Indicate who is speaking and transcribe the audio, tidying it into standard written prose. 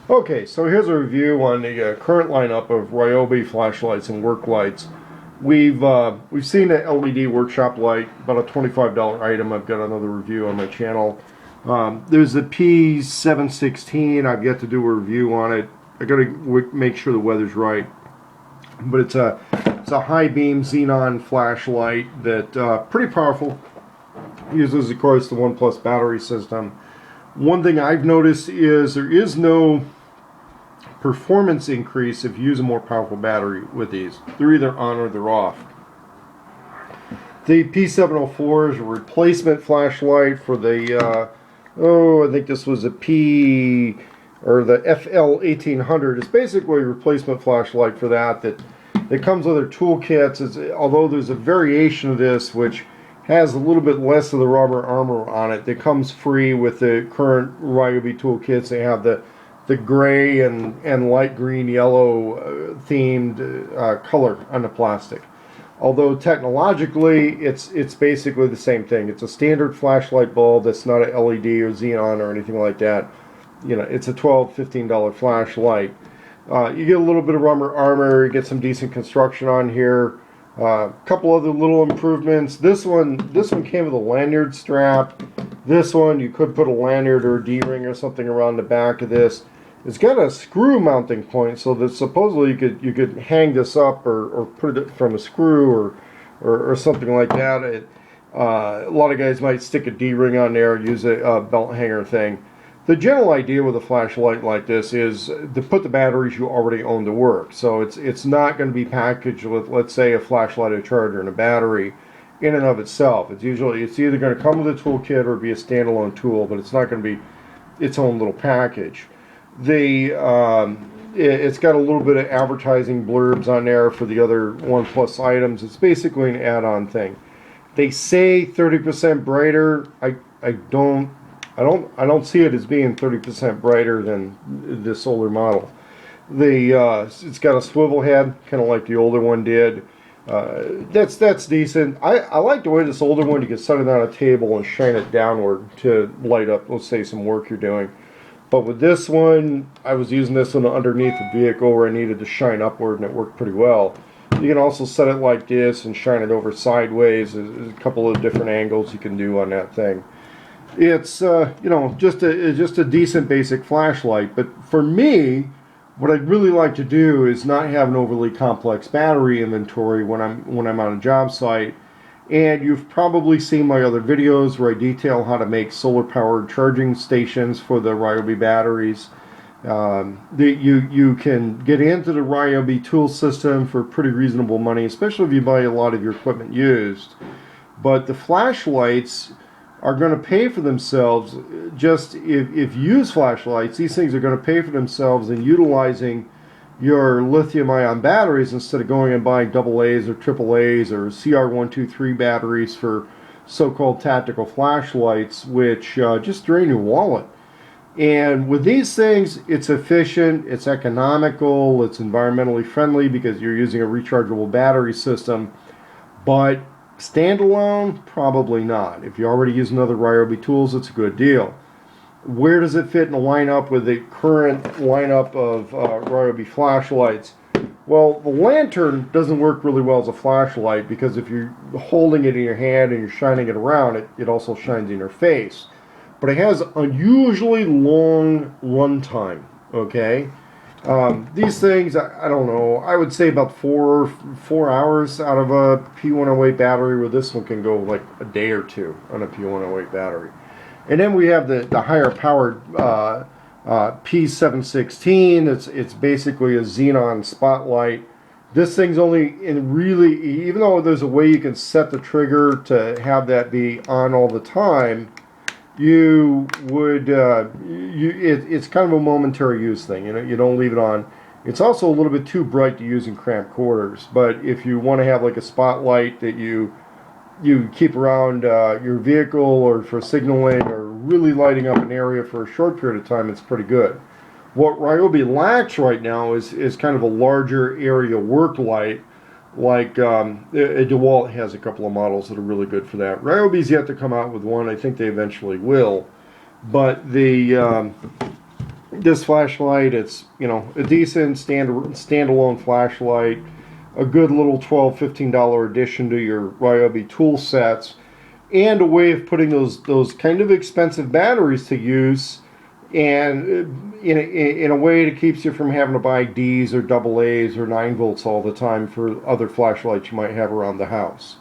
Speaker 1: Okay, so here's a review on the current lineup of Ryobi flashlights and work lights. We've seen the LED workshop light, about a $25 item. I've got another review on my channel. There's the P716. I've yet to do a review on it. I got to make sure the weather's right. But it's a high beam xenon flashlight that pretty powerful. Uses, of course, the OnePlus battery system. One thing I've noticed is there is no performance increase if you use a more powerful battery with these. They're either on or they're off. The P704 is a replacement flashlight for the I think this was a the FL1800. It's basically a replacement flashlight for that comes with their toolkits. Although there's a variation of this which has a little bit less of the rubber armor on it, that comes free with the current Ryobi toolkits. They have the gray and light green yellow themed color on the plastic. Although technologically it's basically the same thing. It's a standard flashlight bulb that's not a LED or xenon or anything like that. You know, it's a $12-15 flashlight. You get a little bit of rubber armor, you get some decent construction on here. A couple other little improvements. This one came with a lanyard strap. This one you could put a lanyard or a D-ring or something around the back of this. It's got a screw mounting point, so that supposedly you could hang this up or put it from a screw or something like that. A lot of guys might stick a D-ring on there, use a belt hanger thing. The general idea with a flashlight like this is to put the batteries you already own to work. So it's not going to be packaged with, let's say, a flashlight, a charger, and a battery in and of itself. It's either going to come with a toolkit or be a standalone tool, but it's not going to be its own little package. It's got a little bit of advertising blurbs on there for the other OnePlus items. It's basically an add-on thing. They say 30% brighter. I don't see it as being 30% brighter than this older model. It's got a swivel head, kind of like the older one did. That's decent. I like the way this older one, you can set it on a table and shine it downward to light up, let's say, some work you're doing. But with this one, I was using this one underneath the vehicle where I needed to shine upward, and it worked pretty well. You can also set it like this and shine it over sideways. There's a couple of different angles you can do on that thing. It's just a decent basic flashlight. But for me, what I'd really like to do is not have an overly complex battery inventory when I'm on a job site. And you've probably seen my other videos where I detail how to make solar-powered charging stations for the Ryobi batteries. You can get into the Ryobi tool system for pretty reasonable money, especially if you buy a lot of your equipment used. But the flashlights are going to pay for themselves. Just if you use flashlights, these things are going to pay for themselves in utilizing your lithium-ion batteries instead of going and buying AA's or AAA's or CR123 batteries for so-called tactical flashlights, which just drain your wallet. And with these things, it's efficient, it's economical, it's environmentally friendly because you're using a rechargeable battery system. But standalone, probably not. If you already use another Ryobi tools, it's a good deal. Where does it fit in the lineup with the current lineup of Ryobi flashlights? Well, the lantern doesn't work really well as a flashlight because if you're holding it in your hand and you're shining it around, it also shines in your face. But it has unusually long run time, okay? These things, I don't know, I would say about four hours out of a P108 battery, where this one can go like a day or two on a P108 battery. And then we have the higher powered P716. It's basically a xenon spotlight. This thing's only even though there's a way you can set the trigger to have that be on all the time, it's kind of a momentary use thing. You don't leave it on. It's also a little bit too bright to use in cramped quarters. But if you want to have like a spotlight that you keep around your vehicle or for signaling or really lighting up an area for a short period of time, it's pretty good. What Ryobi lacks right now is kind of a larger area work light, like DeWalt has a couple of models that are really good for that. Ryobi's yet to come out with one. I think they eventually will. But this flashlight, it's, you know, a decent standalone flashlight, a good little $12-15 addition to your Ryobi tool sets, and a way of putting those kind of expensive batteries to use, and in a way that keeps you from having to buy D's or double A's or 9 volts all the time for other flashlights you might have around the house.